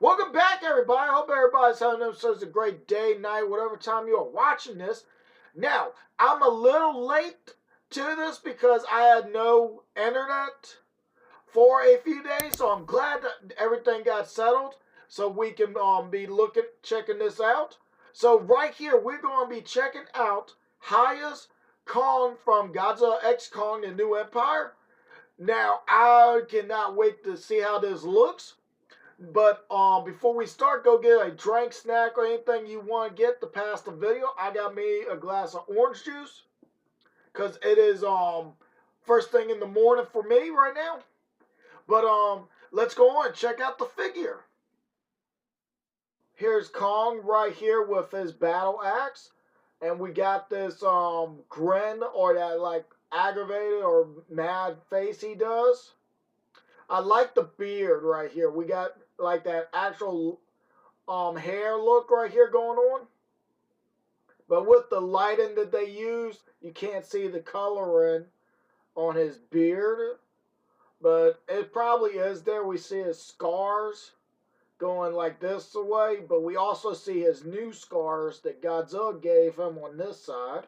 Welcome back, everybody. I hope everybody's having such a great day, night, whatever time you are watching this. Now, I'm a little late to this because I had no internet for a few days, so I'm glad that everything got settled so we can be checking this out. So right here, we're going to be checking out Hiya's Kong from Godzilla X Kong, The New Empire. Now, I cannot wait to see how this looks. But before we start, go get a drink, snack, or anything you want to get to pass the video. I got me a glass of orange juice because it is first thing in the morning for me right now. But let's go on and check out the figure. Here's Kong right here with his battle axe, and we got this grin or that like aggravated or mad face he does. I like the beard right here. We got like that actual hair look right here going on. But with the lighting that they use, you can't see the coloring on his beard. But it probably is there. We see his scars going like this away. But we also see his new scars that Godzilla gave him on this side.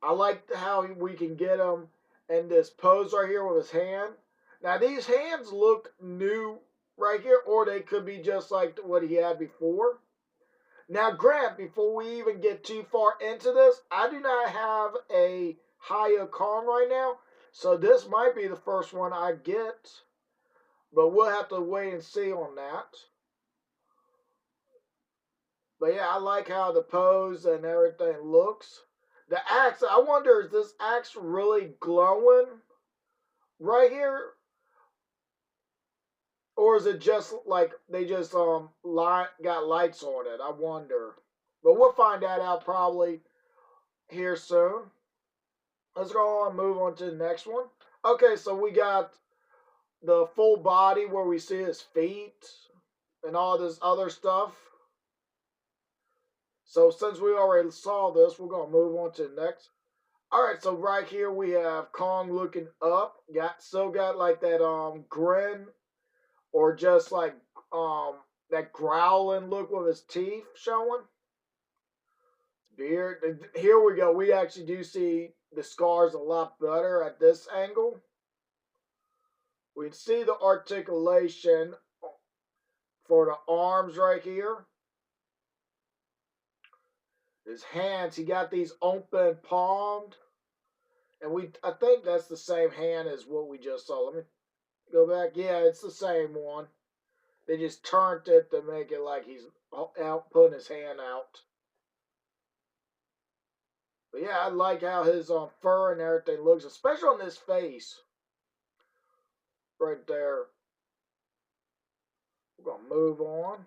I like how we can get him in this pose right here with his hand. Now, these hands look new right here, or they could be just like what he had before. Now, Grant, before we even get too far into this, I do not have a Hiya Kong right now, so this might be the first one I get, but we'll have to wait and see on that. But yeah, I like how the pose and everything looks. The axe, I wonder, is this axe really glowing right here? Or is it just like they just got lights on it? I wonder. But we'll find that out probably here soon. Let's go on and move on to the next one. Okay, so we got the full body where we see his feet and all this other stuff. So since we already saw this, we're going to move on to the next. Alright, so right here we have Kong looking up. Still got like that grin. Or just like that growling look with his teeth showing. Beard. Here we go. We actually do see the scars a lot better at this angle. We see the articulation for the arms right here. His hands, he got these open palmed. And I think that's the same hand as what we just saw. Let me go back. Yeah, it's the same one. They just turned it to make it like he's out putting his hand out. But yeah, I like how his fur and everything looks, especially on his face. Right there. We're going to move on.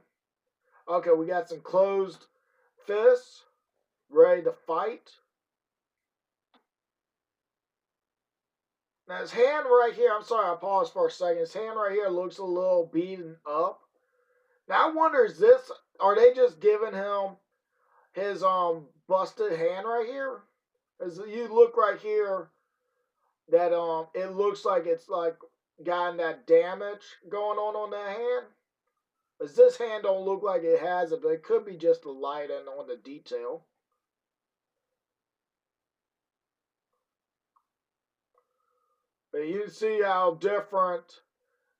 Okay, we got some closed fists. Ready to fight. Now his hand right here, I'm sorry, I paused for a second. His hand right here looks a little beaten up. Now I wonder, are they just giving him his busted hand right here? As you look right here, that it looks like it's like gotten that damage going on that hand. As this hand don't look like it has it, but it could be just the lighting on the detail. But you see how different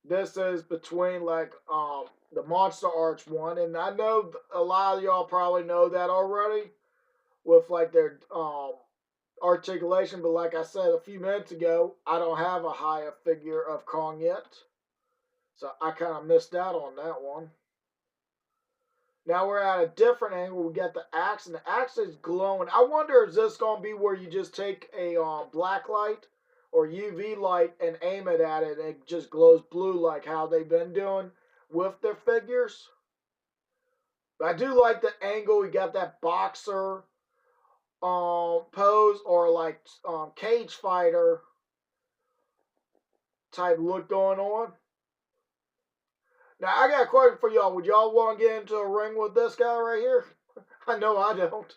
this is between like the Monster Arts one, and I know a lot of y'all probably know that already with like their articulation, but like I said a few minutes ago, I don't have a Hiya figure of Kong yet, so I kind of missed out on that one. Now we're at a different angle. We got the axe, and the axe is glowing. I wonder, is this going to be where you just take a black light or UV light and aim it at it, and it just glows blue like how they've been doing with their figures? But I do like the angle. We got that boxer pose or like cage fighter type look going on. Now I got a question for y'all. Would y'all want to get into a ring with this guy right here? I know I don't.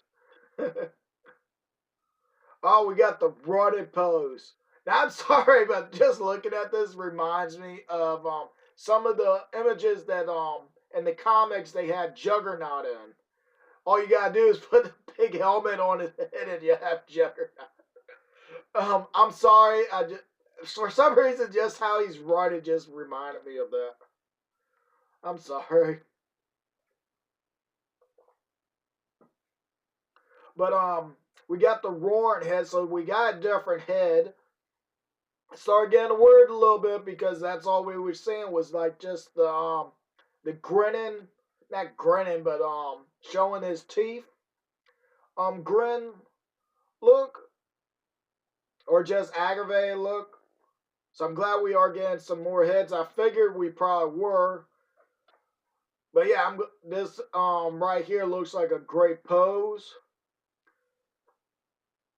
Oh, we got the rutted pose. Now I'm sorry, but just looking at this reminds me of some of the images that in the comics they had Juggernaut in. All you gotta do is put the big helmet on his head and you have Juggernaut. I'm sorry, I just for some reason just how he's running just reminded me of that. I'm sorry. But we got the roaring head, so we got a different head. Started getting worried a little bit because that's all we were seeing was like just the grinning, not grinning, but showing his teeth. Grin look or just aggravated look. So I'm glad we are getting some more heads. I figured we probably were. But yeah, this right here looks like a great pose.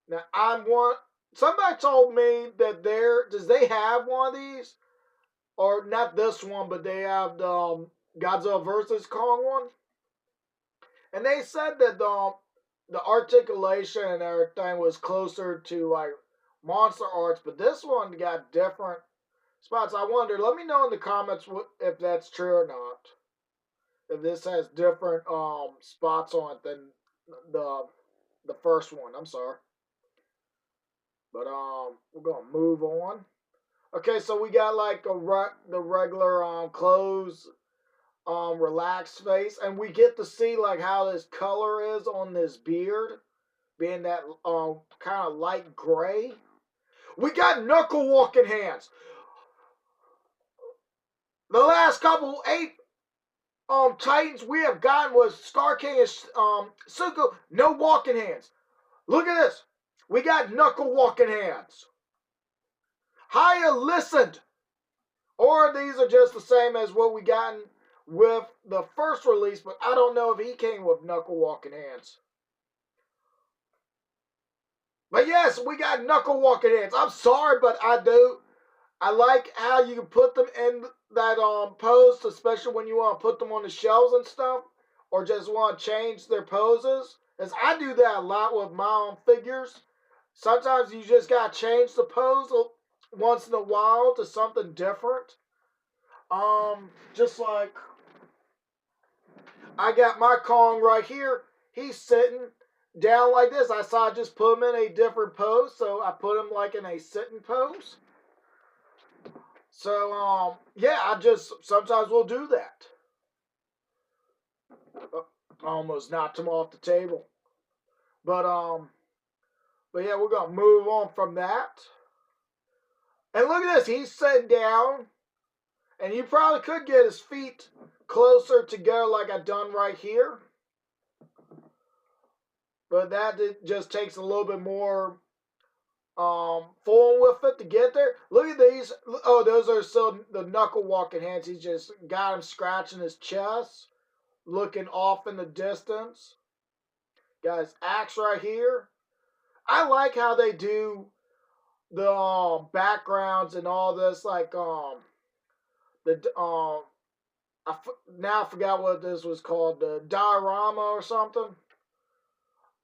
Now I'm one. Somebody told me that does they have one of these, or not this one, but they have the Godzilla versus Kong one, and they said that the articulation and everything was closer to like monster arts, but this one got different spots. I wonder. Let me know in the comments if that's true or not. If this has different spots on it than the first one. I'm sorry. But we're gonna move on. Okay, so we got like the regular clothes, relaxed face, and we get to see like how this color is on this beard, being that kind of light gray. We got knuckle walking hands. The last couple 8 Titans we have gotten was Scar King and Suko, no walking hands. Look at this. We got knuckle walking hands. Hiya listened. Or these are just the same as what we gotten with the first release, but I don't know if he came with knuckle walking hands. But yes, we got knuckle walking hands. I'm sorry, but I do. I like how you can put them in that pose, especially when you want to put them on the shelves and stuff, or just want to change their poses. As I do that a lot with my own figures. Sometimes you just gotta change the pose once in a while to something different. Just like I got my Kong right here. He's sitting down like this. I just put him in a different pose, so I put him like in a sitting pose. So yeah, I just sometimes will do that. Almost knocked him off the table. But yeah, we're gonna move on from that. And look at this, he's sitting down, and you probably could get his feet closer together like I've done right here. But that just takes a little bit more fooling with it to get there. Look at these. Oh, those are still the knuckle walking hands. He's just got him scratching his chest, looking off in the distance. Got his axe right here. I like how they do the backgrounds and all this, like now I forgot what this was called, the diorama or something.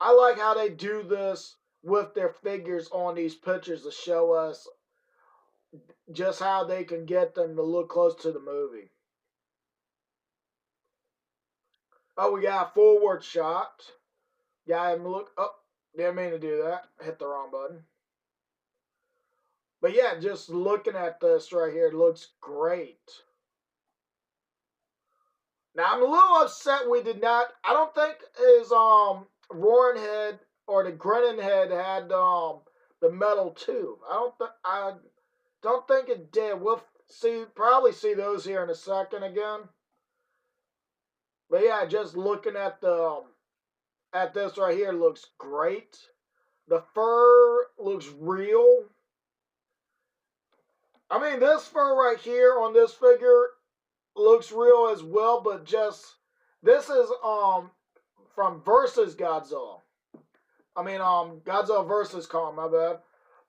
I like how they do this with their figures on these pictures to show us just how they can get them to look close to the movie. Oh, we got a forward shot. Got him look. Oh, didn't mean to do that. Hit the wrong button. But yeah, just looking at this right here, it looks great. Now I'm a little upset we did not. I don't think his roaring head or the grinning head had the metal tube. I don't think it did. We'll probably see those here in a second again. But yeah, just looking at this right here looks great. The fur looks real. I mean, this fur right here on this figure looks real as well, but just this is from versus Godzilla. I mean Godzilla versus Kong, my bad.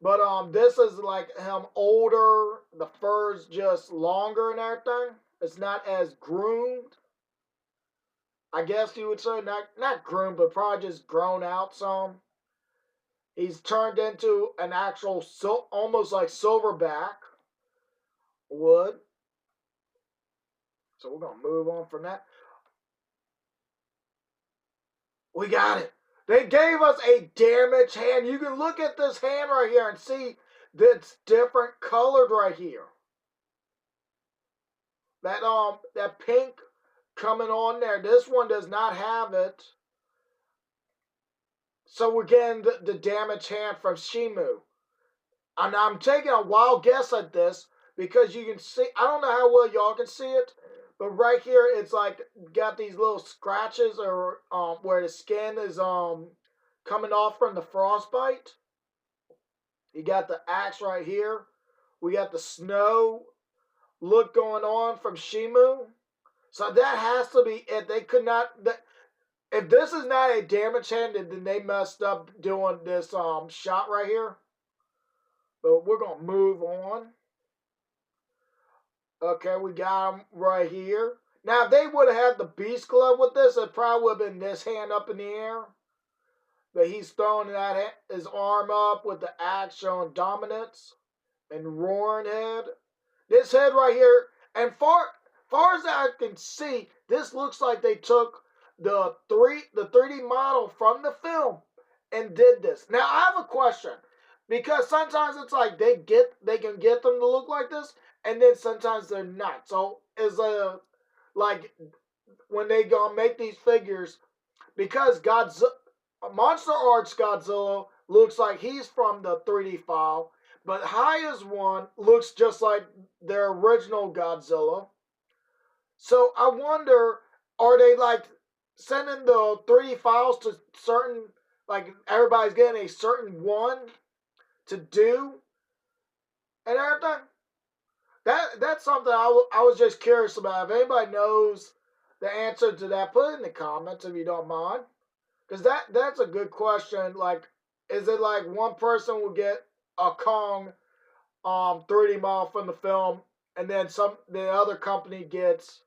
But this is like him older, the fur's just longer and everything. It's not as groomed. I guess you would say not groomed, but probably just grown out some. He's turned into an actual almost like silverback wood. So we're going to move on from that. We got it. They gave us a damaged hand. You can look at this hand right here and see that's different colored right here. That pink coming on there. This one does not have it. So we're getting the damaged hand from Shimu. And I'm taking a wild guess at this because you can see, I don't know how well y'all can see it, but right here it's like got these little scratches or where the skin is coming off from the frostbite. You got the axe right here. We got the snow look going on from Shimu. So that has to be it. They could not. If this is not a damage hand, then they messed up doing this shot right here. But we're gonna move on. Okay, we got him right here. Now, if they would have had the beast glove with this, it probably would have been this hand up in the air. But he's throwing his arm up with the axe showing dominance and roaring head. This head right here, and far as I can see, this looks like they took the 3D model from the film and did this. Now I have a question, because sometimes it's like they can get them to look like this, and then sometimes they're not. So is like when they gonna make these figures, because Monster Arts Godzilla looks like he's from the 3D file, but Hiya's one looks just like their original Godzilla. So I wonder, are they like sending the 3D files to certain, like everybody's getting a certain one to do and everything? That's something I was just curious about. If anybody knows the answer to that, put it in the comments if you don't mind. Because that's a good question. Like, is it like one person will get a Kong 3D model from the film, and then the other company gets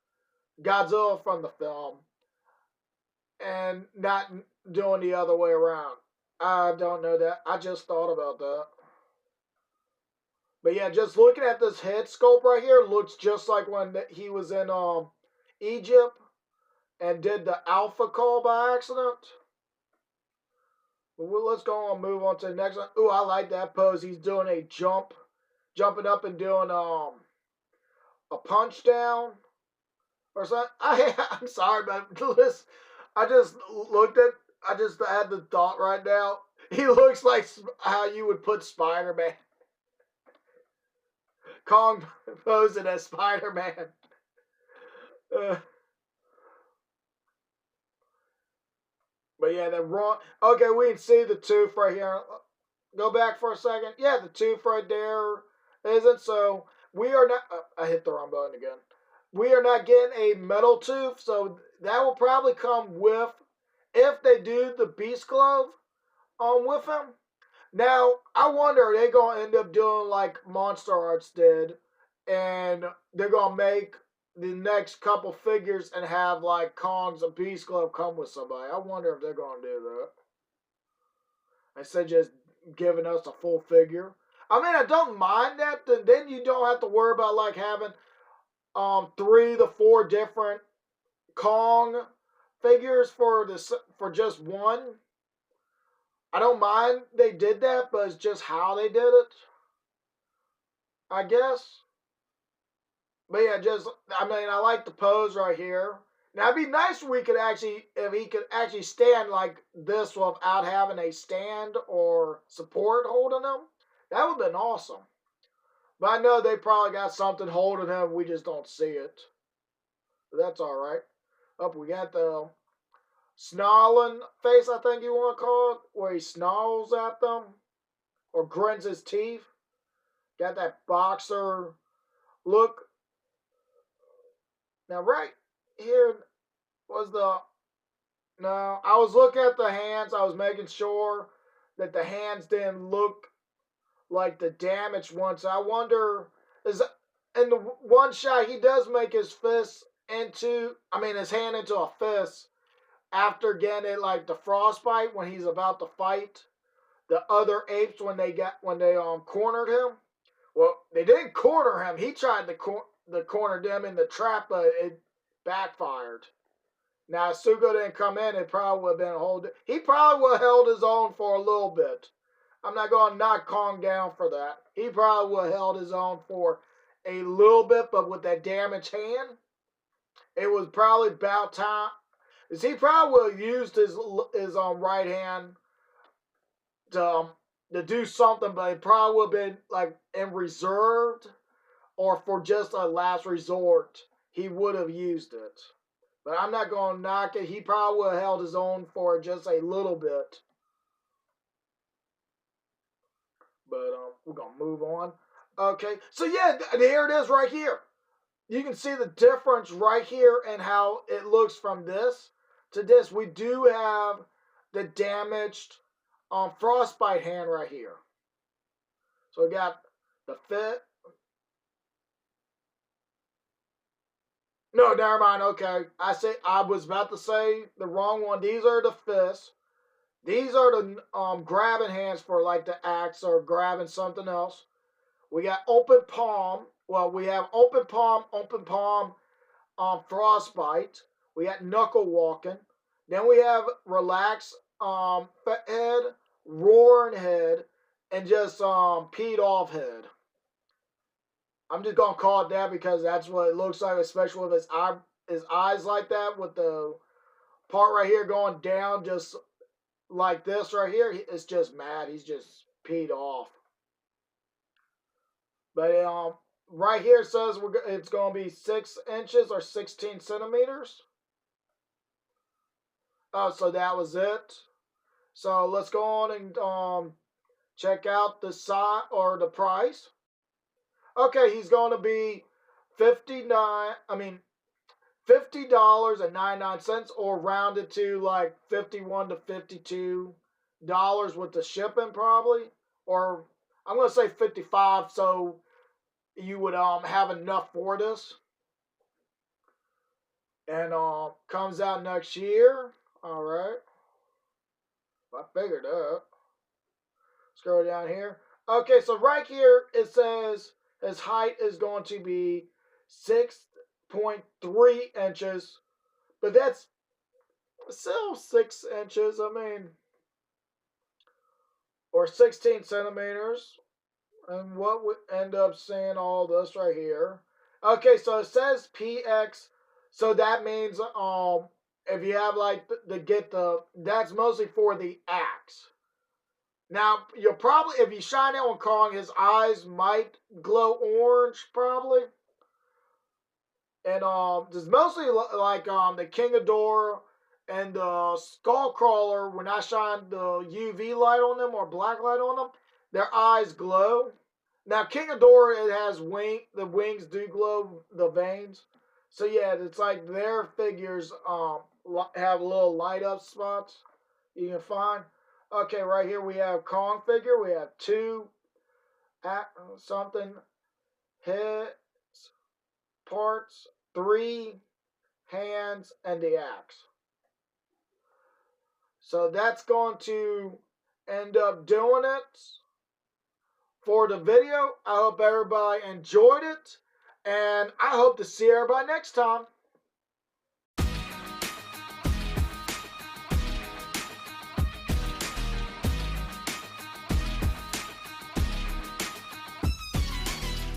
Godzilla from the film, and not doing the other way around? I don't know that. I just thought about that. But yeah, just looking at this head sculpt right here, looks just like when he was in Egypt and did the alpha call by accident. Well, let's go on and move on to the next one. Ooh, I like that pose. He's doing a jumping up and doing a punch down or something. I'm sorry, but listen, I just had the thought right now. He looks like how you would put Spider-Man. Kong posing as Spider-Man. But yeah, the wrong. Okay, we can see the tooth right here. Go back for a second. Yeah, the tooth right there isn't. So we are not. I hit the wrong button again. We are not getting a metal tooth, so that will probably come with, if they do the beast glove with him. Now I wonder, are they gonna end up doing like Monster Arts did, and they're gonna make the next couple figures and have like Kong's and Beast Glove come with somebody? I wonder if they're gonna do that instead of just giving us a full figure. I mean, I don't mind that. Then you don't have to worry about like having 3 to 4 different Kong figures for just one. I don't mind they did that, but it's just how they did it, I guess. But yeah, I like the pose right here. Now it'd be nice if he could actually stand like this without having a stand or support holding him. That would have been awesome. But I know they probably got something holding him. We just don't see it. But that's all right. Up, we got the snarling face, I think you want to call it, where he snarls at them or grins his teeth. Got that boxer look. Now, right here was no, I was looking at the hands. I was making sure that the hands didn't look like the damaged ones. So I wonder, is in the one shot, he does make his his hand into a fist after getting it like the frostbite when he's about to fight the other apes when they cornered him. Well, they didn't corner him. He tried to corner them in the trap, but backfired. Now, if Sugo didn't come in, it probably would have been holding. He probably would have held his own for a little bit. I'm not going to knock Kong down for that. He probably would have held his own for a little bit, but with that damaged hand, it was probably about time. Because he probably would have used his right hand to do something, but it probably would have been like in reserved or for just a last resort. He would have used it. But I'm not going to knock it. He probably would have held his own for just a little bit. But we're going to move on. Okay, so yeah, here it is right here. You can see the difference right here and how it looks from this to this. We do have the damaged frostbite hand right here. So we got the fit. No, never mind. Okay, I was about to say the wrong one. These are the fists. These are the grabbing hands for like the axe or grabbing something else. We got open palm. Well, we have open palm, frostbite. We got knuckle walking. Then we have relaxed head, roaring head, and just peed off head. I'm just gonna call it that because that's what it looks like, especially with his eyes like that, with the part right here going down just like this right here. It's just mad. He's just peed off. But right here it says it's going to be 6 inches or 16 centimeters. Oh, so that was it. So let's go on and check out the size or the price. Okay, he's going to be $50.99 or rounded to like $51 to $52 with the shipping probably, or I'm going to say 55 so you would have enough for this. And comes out next year. All right. I figured that. Scroll down here. Okay, so right here it says his height is going to be 6.3 inches, but that's still 6 inches. I mean, or 16 centimeters. And what would end up saying all this right here? Okay, so it says PX, so that means if you have like that's mostly for the axe. Now you'll probably, if you shine it on Kong, his eyes might glow orange probably, and there's mostly like the King Ghidorah and the Skullcrawler. When I shine the UV light on them or black light on them, their eyes glow. Now, King Ghidorah, it has the wings do glow, the veins. So, yeah, it's like their figures have little light up spots you can find. Okay, right here we have Kong figure. We have 2 heads, parts, 3 hands, and the axe. So that's going to end up doing it for the video. I hope everybody enjoyed it, and I hope to see everybody next time.